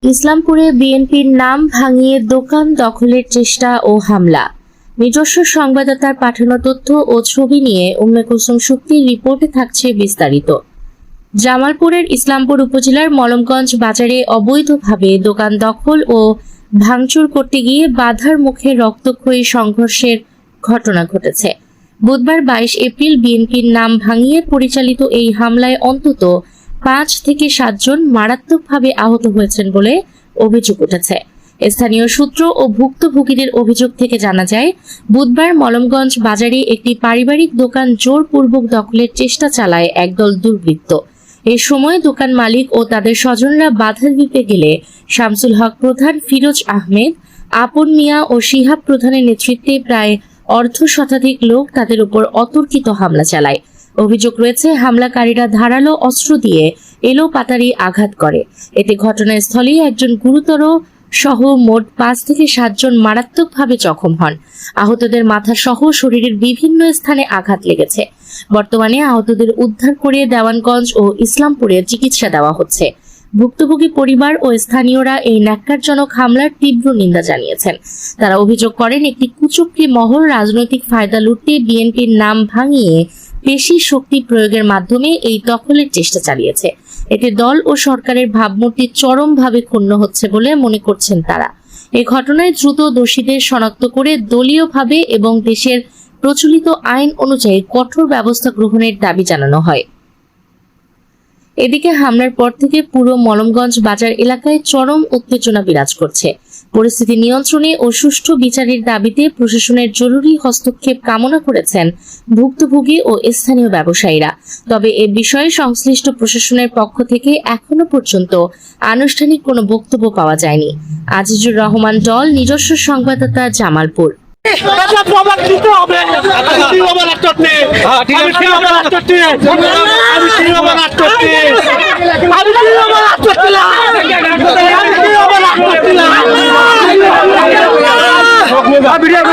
ইসলামপুরে বিএনপির নাম ভাঙিয়ে দোকান দখলের চেষ্টা ও হামলা। নিজস্ব সংবাদদাতার পাঠানো তথ্য ও ছবি নিয়ে উম্মে কুলসুম শুক্তির রিপোর্টে থাকছে বিস্তারিত। জামালপুরের ইসলামপুর উপজেলার মলমগঞ্জ বাজারে অবৈধভাবে দোকান দখল ও ভাঙচুর করতে গিয়ে বাধার মুখে রক্তক্ষয়ী সংঘর্ষের ঘটনা ঘটেছে। বুধবার 22 এপ্রিল বিএনপির নাম ভাঙিয়ে পরিচালিত এই হামলায় অন্তত 5 থেকে 7 জন মারাত্মকভাবে আহত হয়েছেন বলে অভিযোগ উঠেছে। স্থানীয় সূত্র ও ভুক্তভোগীদের অভিযোগ থেকে জানা যায়, বুধবার মলমগঞ্জ বাজারে একটি পারিবারিক দোকান জোরপূর্বক দখলের চেষ্টা চালায় একদল দুর্বৃত্ত। এই সময় দোকান মালিক ও তাদের স্বজনরা বাধা দিতে গেলে শামসুল হক প্রধান, ফিরোজ আহমেদ, আপন মিয়া ও শিহাব প্রধানের নেতৃত্বে প্রায় অর্ধশতাধিক লোক তাদের উপর অতর্কিত হামলা চালায়। অভিযোগ রয়েছে, হামলাকারীরা ধারালো অস্ত্র দিয়ে এলোপাতাড়ি আঘাত করে। এতে ঘটনাস্থলেই একজন গুরুতর সহ মোট 5 থেকে 7 জন মারাত্মকভাবে জখম হন। আহতদের মাথা সহ শরীরের বিভিন্ন স্থানে আঘাত লেগেছে। বর্তমানে আহতদের উদ্ধার করে দেওয়ানগঞ্জ ও ইসলামপুরে চিকিৎসা দেওয়া হচ্ছে। ভুক্তভোগী পরিবার ও স্থানীয়রা এই ন্যাক্কারজনক হামলার তীব্র নিন্দা জানিয়েছেন। তারা অভিযোগ করেন, একটি কুচক্রী মহল রাজনৈতিক ফায়দা লুটতে বিএনপির নাম ভাঙিয়ে পেশি শক্তি প্রয়োগের মাধ্যমে এই দখলের চেষ্টা চালিয়েছে। এতে দল ও সরকারের ভাবমূর্তি চরমভাবে ক্ষুণ্ণ হচ্ছে বলে মনে করছেন তারা। এই ঘটনায় দ্রুত দোষীদের শনাক্ত করে দলীয়ভাবে এবং দেশের প্রচলিত আইন অনুযায়ী কঠোর ব্যবস্থা গ্রহণের দাবি জানানো হয়। এদিকে হামলার পর থেকে পুরো মলমগঞ্জ বাজার এলাকায় চরম উত্তেজনা বিরাজ করছে। পরিস্থিতি নিয়ন্ত্রণে ও সুষ্ঠু বিচারের দাবিতে প্রশাসনের জরুরি হস্তক্ষেপ কামনা করেছেন ভুক্তভোগী ও স্থানীয় ব্যবসায়ীরা। তবে এ বিষয়ে সংশ্লিষ্ট প্রশাসনের পক্ষ থেকে এখনো পর্যন্ত আনুষ্ঠানিক কোনো বক্তব্য পাওয়া যায়নি। আজিজুর রহমান ডল, নিজস্ব সংবাদদাতা, জামালপুর। ভিডিও